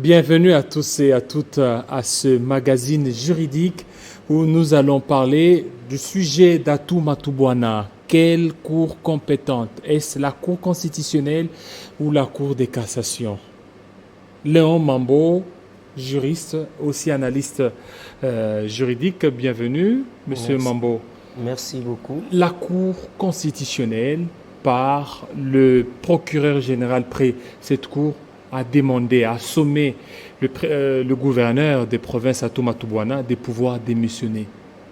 Bienvenue à tous et à toutes à ce magazine juridique où nous allons parler du sujet d'Atou Matubwana. Quelle cour compétente? Est-ce la Cour constitutionnelle ou la Cour de cassation? Léon Mambo, juriste, aussi analyste juridique. Bienvenue, Monsieur Mambo. Merci beaucoup. La Cour constitutionnelle, par le procureur général près cette Cour, a demandé, a sommé le gouverneur des provinces Atou Matubwana de pouvoir démissionner.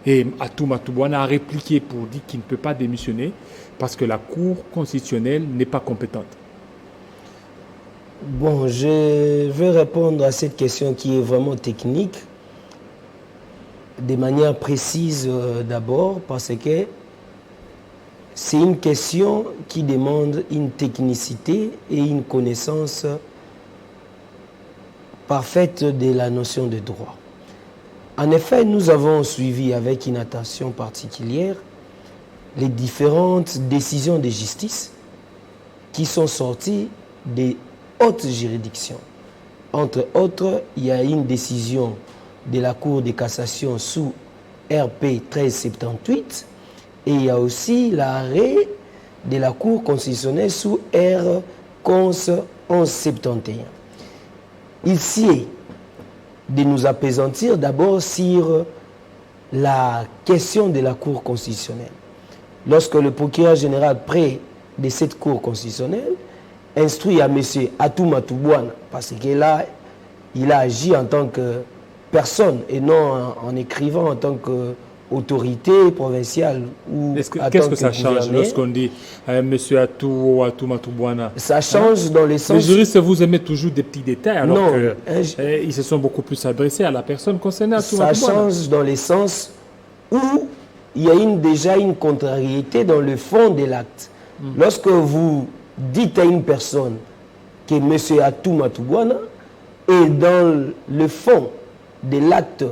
Et Atou Matubwana a répliqué pour dire qu'il ne peut pas démissionner parce que la Cour constitutionnelle n'est pas compétente. Bon, je vais répondre à cette question qui est vraiment technique, de manière précise d'abord, parce que c'est une question qui demande une technicité et une connaissance parfaite de la notion de droit. En effet, nous avons suivi avec une attention particulière les différentes décisions de justice qui sont sorties des hautes juridictions. Entre autres, il y a une décision de la Cour de cassation sous RP 1378 et il y a aussi l'arrêt de la Cour constitutionnelle sous R Cons 1171. Il sied de nous appesantir d'abord sur la question de la Cour constitutionnelle. Lorsque le procureur général près de cette Cour constitutionnelle instruit à M. Atou Matubwana, parce que là, il a agi en tant que personne et non en écrivant en tant qu'autorité provinciale ou Qu'est-ce que ça change lorsqu'on dit M. Atou ou Atou Matubwana? Ça change dans le sens... Les juristes, vous aimez toujours des petits détails alors qu'ils se sont beaucoup plus adressés à la personne concernée. Atou Ça Matubwana. change dans le sens où il y a déjà une contrariété dans le fond de l'acte. Lorsque vous dites à une personne que M. Atou Matubwana et dans le fond de l'acte,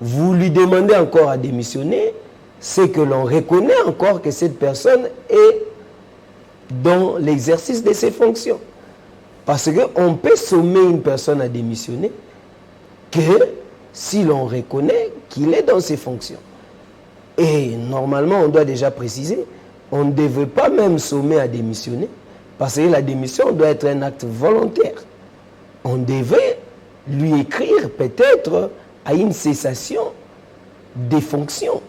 vous lui demandez encore à démissionner, c'est que l'on reconnaît encore que cette personne est dans l'exercice de ses fonctions. Parce qu'on peut sommer une personne à démissionner que si l'on reconnaît qu'il est dans ses fonctions. Et normalement, on doit déjà préciser, on ne devait pas même sommer à démissionner, parce que la démission doit être un acte volontaire. On devait lui écrire peut-être à une cessation des fonctions.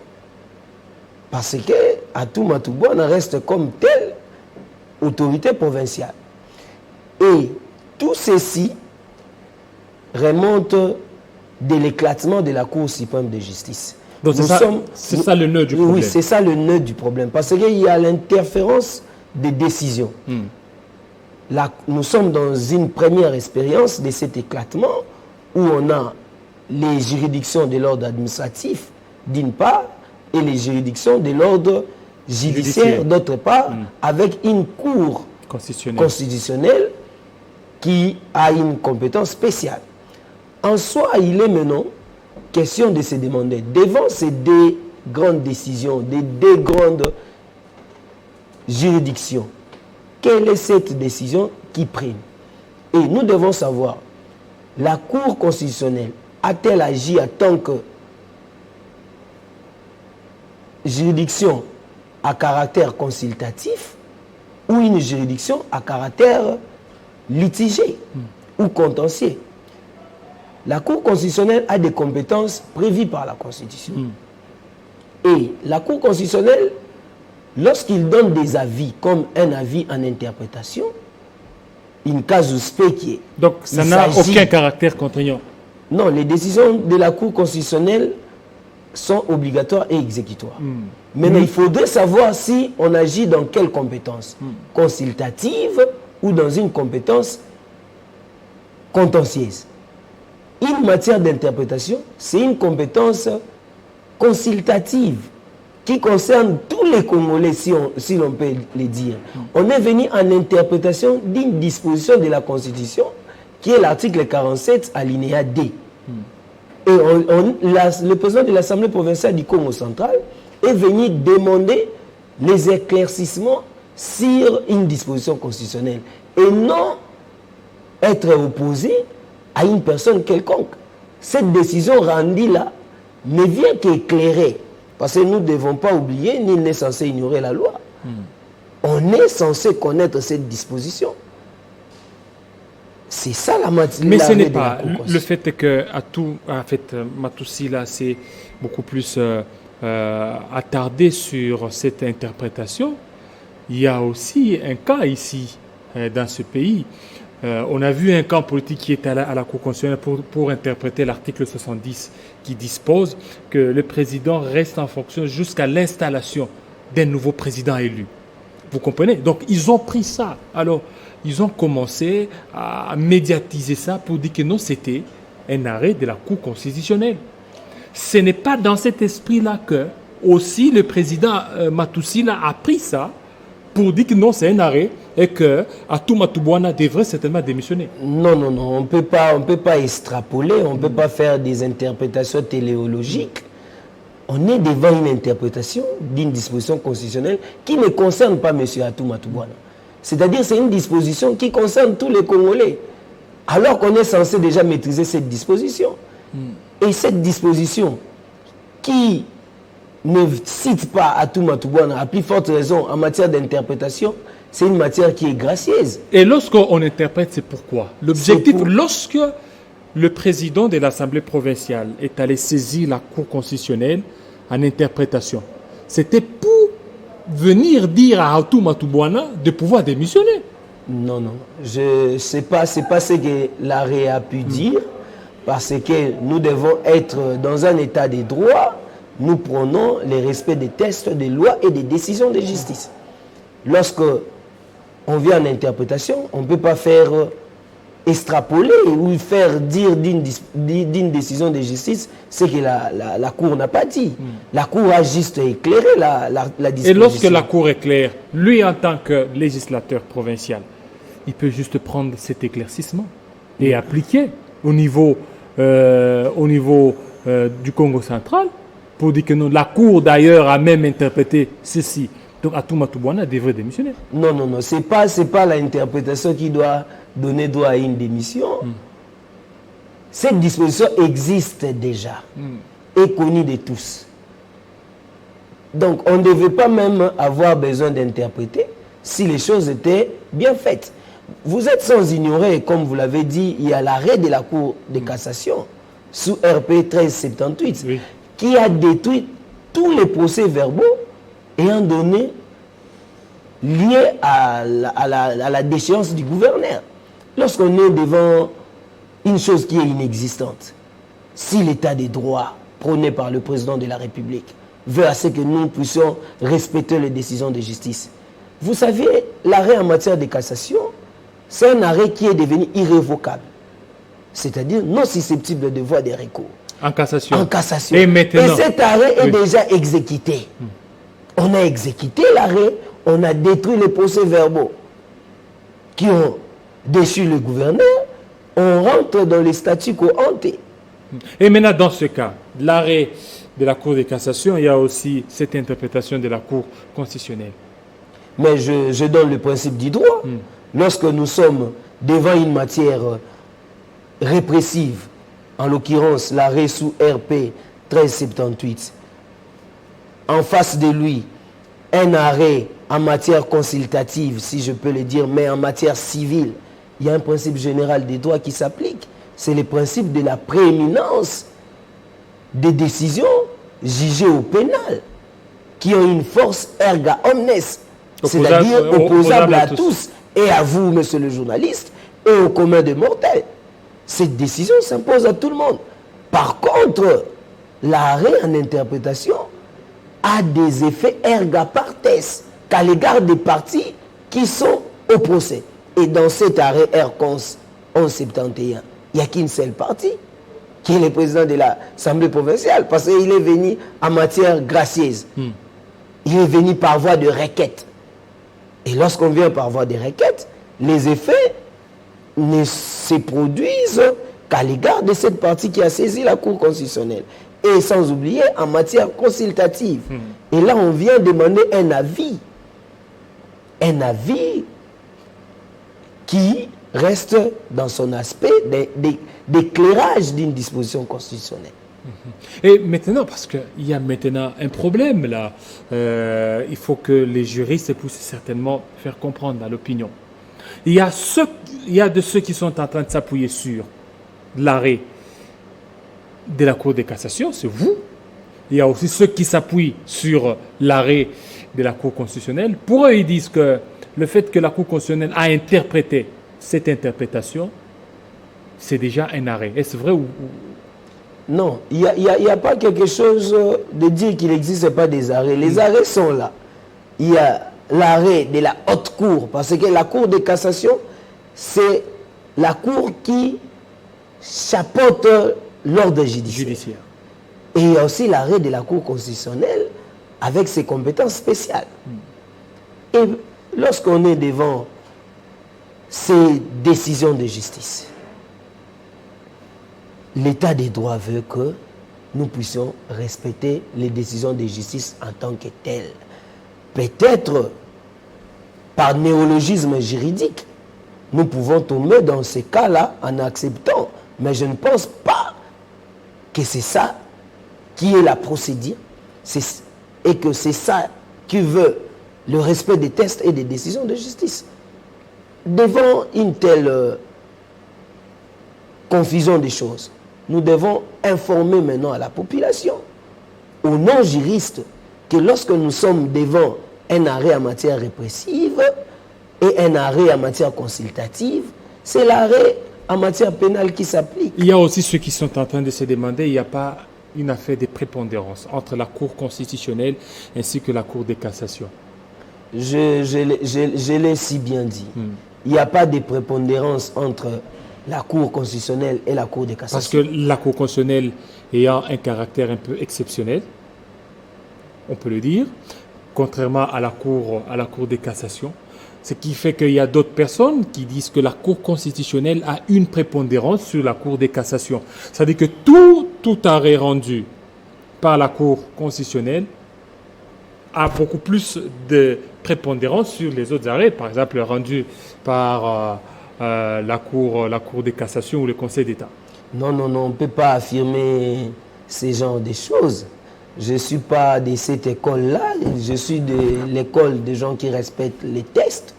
Parce que Atou Matubwana reste comme telle autorité provinciale. Et tout ceci remonte de l'éclatement de la Cour suprême de justice. Donc c'est ça le nœud du problème. Oui, c'est ça le nœud du problème. Parce qu'il y a l'interférence des décisions. Là, nous sommes dans une première expérience de cet éclatement où on a les juridictions de l'ordre administratif d'une part et les juridictions de l'ordre judiciaire d'autre part, avec une cour constitutionnelle qui a une compétence spéciale. En soi, il est maintenant question de se demander, devant ces deux grandes décisions, des deux grandes juridictions, quelle est cette décision qui prime? Et nous devons savoir, la Cour constitutionnelle a-t-elle agi en tant que juridiction à caractère consultatif ou une juridiction à caractère litigé ou contentieux? La Cour constitutionnelle a des compétences prévues par la Constitution. Et la Cour constitutionnelle, lorsqu'il donne des avis, comme un avis en interprétation, in casus specie. Donc ça n'a aucun caractère contraignant. Non, les décisions de la Cour constitutionnelle sont obligatoires et exécutoires. Maintenant, il faudrait savoir si on agit dans quelle compétence? Consultative ou dans une compétence contentieuse. Une matière d'interprétation, c'est une compétence consultative qui concerne tous les Congolais, si l'on peut le dire. On est venu en interprétation d'une disposition de la Constitution qui est l'article 47, alinéa D. Et le président de l'Assemblée provinciale du Congo central est venu demander les éclaircissements sur une disposition constitutionnelle et non être opposé à une personne quelconque. Cette décision rendue là ne vient qu'éclairer. Parce que nous ne devons pas oublier, nul n'est censé ignorer la loi. On est censé connaître cette disposition. C'est ça la matière. Mais ce n'est pas le fait que Matoussi là c'est beaucoup plus attardé sur cette interprétation. Il y a aussi un cas ici dans ce pays. On a vu un camp politique qui est à la Cour constitutionnelle pour interpréter l'article 70 qui dispose que le président reste en fonction jusqu'à l'installation d'un nouveau président élu. Vous comprenez? Donc ils ont pris ça. Alors ils ont commencé à médiatiser ça pour dire que non, c'était un arrêt de la Cour constitutionnelle. Ce n'est pas dans cet esprit-là que aussi le président Matoussi a pris ça pour dire que non, c'est un arrêt et que Atou Matoubouana devrait certainement démissionner. Non, on ne peut pas extrapoler, on ne peut pas faire des interprétations téléologiques. On est devant une interprétation d'une disposition constitutionnelle qui ne concerne pas M. Atou Matoubouana. C'est-à-dire c'est une disposition qui concerne tous les Congolais. Alors qu'on est censé déjà maîtriser cette disposition. Et cette disposition qui ne cite pas Atou Matoubouana, à plus forte raison en matière d'interprétation, c'est une matière qui est gracieuse. Et lorsqu'on interprète, c'est pourquoi? L'objectif, lorsque le président de l'Assemblée provinciale est allé saisir la Cour constitutionnelle en interprétation, c'était pour venir dire à Atou Matoubouana de pouvoir démissionner. Non, c'est pas ce que l'arrêt a pu dire, parce que nous devons être dans un état de droit. Nous prenons le respect des textes, des lois et des décisions de justice. Lorsque on vient en interprétation, on ne peut pas faire extrapoler ou faire dire d'une décision de justice ce que la Cour n'a pas dit. La Cour a juste éclairé la disposition. Et lorsque la Cour éclaire, lui en tant que législateur provincial, il peut juste prendre cet éclaircissement et appliquer au niveau du Congo central pour dire que non, la Cour d'ailleurs a même interprété ceci. Donc Atou Matoubouana devrait démissionner. Non, c'est pas l'interprétation qui doit donner droit à une démission. Cette disposition existe déjà et connue de tous. Donc on ne devait pas même avoir besoin d'interpréter si les choses étaient bien faites. Vous êtes sans ignorer, comme vous l'avez dit, il y a l'arrêt de la Cour de cassation sous RP 1378 qui a détruit tous les procès-verbaux ayant donné lié à la déchéance du gouverneur. Lorsqu'on est devant une chose qui est inexistante, si l'état des droits prôné par le président de la République veut à ce que nous puissions respecter les décisions de justice, vous savez, l'arrêt en matière de cassation, c'est un arrêt qui est devenu irrévocable, c'est-à-dire non susceptible de voie de recours. En cassation. En cassation. Et maintenant, cet arrêt est déjà exécuté. On a exécuté l'arrêt, on a détruit les procès-verbaux qui ont déchu le gouverneur, on rentre dans les statu quo ante. Et maintenant, dans ce cas, l'arrêt de la Cour de cassation, il y a aussi cette interprétation de la Cour constitutionnelle. Mais je donne le principe du droit. Lorsque nous sommes devant une matière répressive, en l'occurrence l'arrêt sous RP 1378, en face de lui, un arrêt en matière consultative, si je peux le dire, mais en matière civile, il y a un principe général des droits qui s'applique. C'est le principe de la prééminence des décisions jugées au pénal, qui ont une force erga omnes, c'est-à-dire opposable à tous, et à vous, monsieur le journaliste, et au commun des mortels. Cette décision s'impose à tout le monde. Par contre, l'arrêt en interprétation a des effets erga partes qu'à l'égard des parties qui sont au procès. Et dans cet arrêt R-Cons 1171, il n'y a qu'une seule partie, qui est le président de l'Assemblée provinciale, parce qu'il est venu en matière gracieuse. Il est venu par voie de requête. Et lorsqu'on vient par voie de requête, les effets ne se produisent qu'à l'égard de cette partie qui a saisi la Cour constitutionnelle. Et sans oublier en matière consultative. Et là, on vient demander un avis. Un avis qui reste dans son aspect d'éclairage d'une disposition constitutionnelle. Et maintenant, parce qu'il y a maintenant un problème là, il faut que les juristes puissent certainement faire comprendre à l'opinion. Il y a de ceux qui sont en train de s'appuyer sur l'arrêt de la Cour de cassation, c'est vous. Il y a aussi ceux qui s'appuient sur l'arrêt de la Cour constitutionnelle. Pour eux, ils disent que le fait que la Cour constitutionnelle a interprété cette interprétation, c'est déjà un arrêt. Est-ce vrai ou... Non, il n'y a pas quelque chose de dire qu'il n'existe pas des arrêts. Les arrêts sont là. Il y a l'arrêt de la haute cour, parce que la Cour de cassation, c'est la cour qui chapeaute l'ordre judiciaire. Et il y a aussi l'arrêt de la Cour constitutionnelle avec ses compétences spéciales. Et lorsqu'on est devant ces décisions de justice, l'état des droits veut que nous puissions respecter les décisions de justice en tant que telles. Peut-être par néologisme juridique, nous pouvons tomber dans ces cas-là en acceptant. Mais je ne pense pas que c'est ça qui est la procédure et que c'est ça qui veut le respect des textes et des décisions de justice. Devant une telle confusion des choses, nous devons informer maintenant à la population, aux non-juristes, que lorsque nous sommes devant un arrêt en matière répressive et un arrêt en matière consultative, c'est l'arrêt en matière pénale qui s'applique. Il y a aussi ceux qui sont en train de se demander, il n'y a pas une affaire de prépondérance entre la Cour constitutionnelle ainsi que la Cour de cassation. Je l'ai si bien dit. Il n'y a pas de prépondérance entre la Cour constitutionnelle et la Cour de cassation. Parce que la Cour constitutionnelle ayant un caractère un peu exceptionnel, on peut le dire, contrairement à la Cour de cassation, ce qui fait qu'il y a d'autres personnes qui disent que la Cour constitutionnelle a une prépondérance sur la Cour de cassation. C'est-à-dire que tout arrêt rendu par la Cour constitutionnelle a beaucoup plus de prépondérance sur les autres arrêts, par exemple rendu par la Cour de cassation ou le Conseil d'État. Non, on ne peut pas affirmer ces genres de choses. Je ne suis pas de cette école-là, je suis de l'école des gens qui respectent les textes.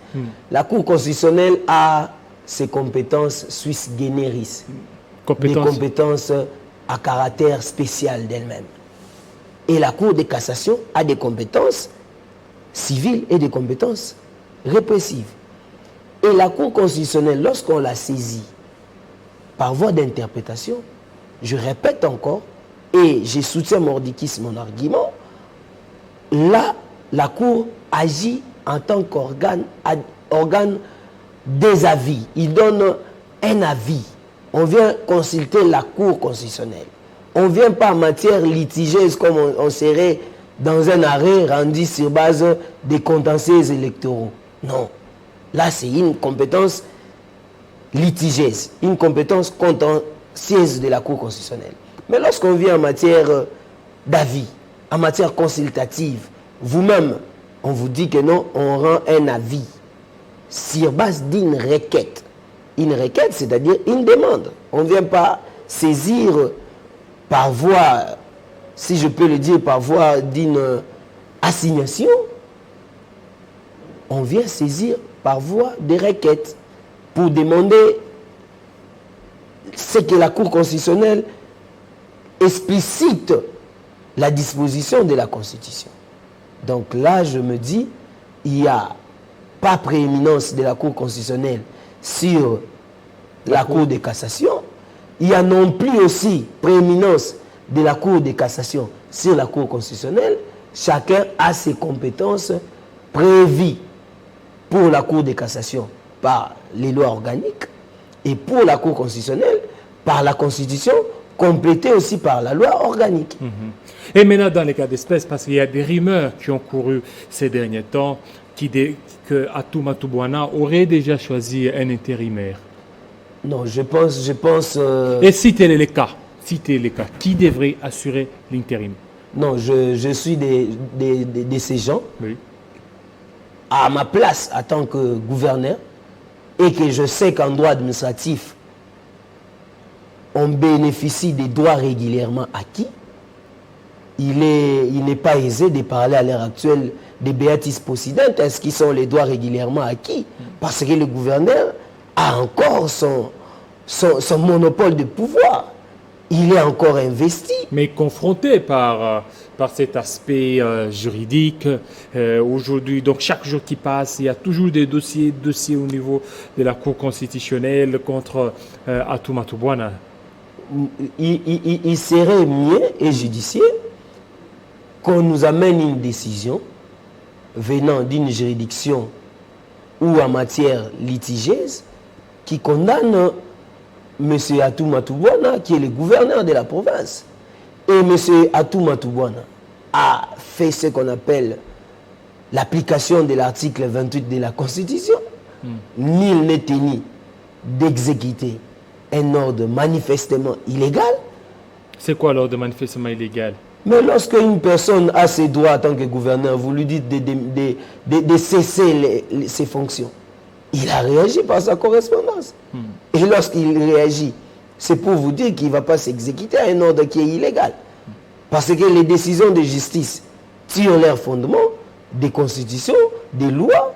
La Cour constitutionnelle a ses compétences sui generis, des compétences à caractère spécial d'elle-même. Et la Cour de cassation a des compétences civiles et des compétences répressives. Et la Cour constitutionnelle, lorsqu'on la saisit par voie d'interprétation, je répète encore, et je soutiens mordicus mon argument, là, la Cour agit en tant qu'organe des avis. Il donne un avis. On vient consulter la Cour constitutionnelle. On ne vient pas en matière litigieuse comme on serait dans un arrêt rendu sur base des contentieux électoraux. Non. Là, c'est une compétence litigieuse, une compétence contentieuse de la Cour constitutionnelle. Mais lorsqu'on vient en matière d'avis, en matière consultative, vous-même, on vous dit que non, on rend un avis sur base d'une requête. Une requête, c'est-à-dire une demande. On ne vient pas saisir par voie, si je peux le dire, par voie d'une assignation. On vient saisir par voie de requête pour demander ce que la Cour constitutionnelle explicite la disposition de la Constitution. Donc là, je me dis, il n'y a pas prééminence de la Cour constitutionnelle sur la Cour de cassation. Il y a non plus aussi prééminence de la Cour de cassation sur la Cour constitutionnelle. Chacun a ses compétences prévues pour la Cour de cassation par les lois organiques et pour la Cour constitutionnelle par la Constitution, complétée aussi par la loi organique. Et maintenant, dans les cas d'espèce, parce qu'il y a des rumeurs qui ont couru ces derniers temps, que Atou Matubwana aurait déjà choisi un intérimaire. Non, je pense... Et si tel est le cas, qui devrait assurer l'intérim? Non, je suis de ces gens. Oui. À ma place, en tant que gouverneur, et que je sais qu'en droit administratif, on bénéficie des droits régulièrement acquis, il n'est pas aisé de parler à l'heure actuelle des beatis possidentes, est-ce qu'ils sont les droits régulièrement acquis? Parce que le gouverneur a encore son monopole de pouvoir. Il est encore investi. Mais confronté par cet aspect juridique, aujourd'hui, donc chaque jour qui passe, il y a toujours des dossiers au niveau de la Cour constitutionnelle contre Atou Matou-Bouana. Il serait mieux et judicieux qu'on nous amène une décision venant d'une juridiction ou en matière litigieuse qui condamne M. Atou Matou-Bouana, qui est le gouverneur de la province. Et M. Atou Matou-Bouana a fait ce qu'on appelle l'application de l'article 28 de la Constitution. Nul n'est tenu d'exécuter un ordre manifestement illégal. C'est quoi l'ordre manifestement illégal? Mais lorsque une personne a ses droits en tant que gouverneur, vous lui dites de cesser ses fonctions. Il a réagi par sa correspondance. Et lorsqu'il réagit, c'est pour vous dire qu'il ne va pas s'exécuter à un ordre qui est illégal. Parce que les décisions de justice tirent leur fondement des constitutions, des lois,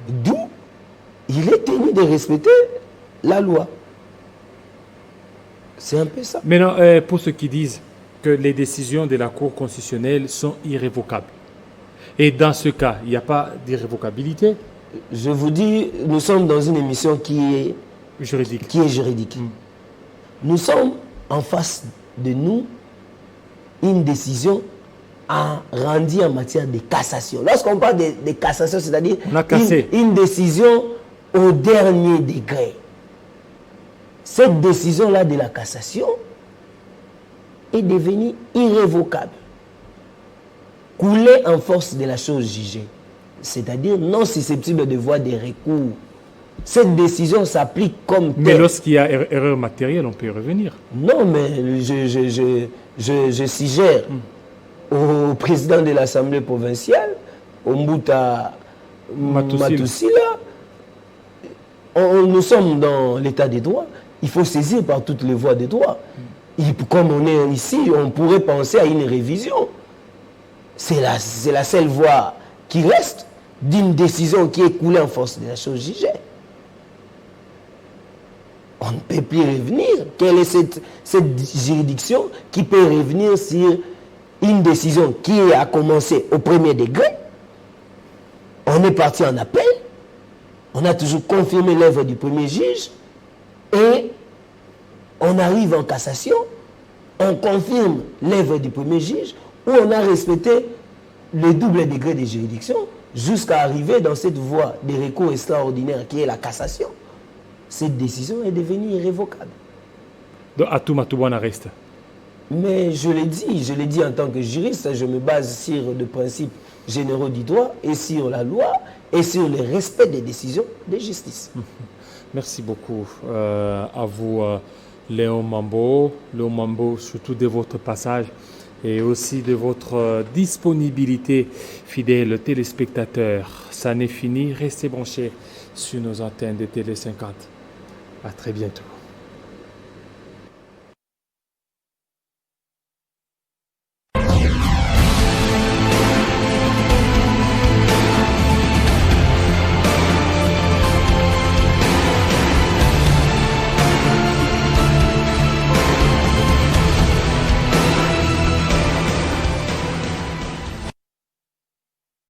d'où il est tenu de respecter la loi. C'est un peu ça. Maintenant, pour ceux qui disent que les décisions de la Cour constitutionnelle sont irrévocables, et dans ce cas, il n'y a pas d'irrévocabilité? Je vous dis, nous sommes dans une émission qui est juridique. Nous sommes en face de nous une décision rendue en matière de cassation. Lorsqu'on parle de cassation, c'est-à-dire une décision au dernier degré. Cette décision-là de la cassation est devenue irrévocable, coulée en force de la chose jugée, c'est-à-dire non susceptible de voir des recours. Cette décision s'applique comme telle. Mais lorsqu'il y a erreur matérielle, on peut y revenir. Non, mais je suggère au président de l'Assemblée provinciale, Ombuta Matousila, nous sommes dans l'état des droits. Il faut saisir par toutes les voies des droits. Comme on est ici, on pourrait penser à une révision. C'est la seule voie qui reste d'une décision qui est coulée en force de la chose jugée. On ne peut plus revenir. Quelle est cette juridiction qui peut revenir sur une décision qui a commencé au premier degré? On est parti en appel. On a toujours confirmé l'œuvre du premier juge. Et on arrive en cassation. On confirme l'œuvre du premier juge. Où on a respecté le double degré de juridiction jusqu'à arriver dans cette voie de recours extraordinaire qui est la cassation. Cette décision est devenue irrévocable. Donc Atou Matou-Bouana reste. Mais je l'ai dit en tant que juriste, je me base sur le principe généraux du droit et sur la loi et sur le respect des décisions de justice. Merci beaucoup à vous, Léon Mambo. Léon Mambo, surtout de votre passage et aussi de votre disponibilité, fidèles téléspectateurs. Ça n'est fini, restez branchés sur nos antennes de Télé 50. À très bientôt.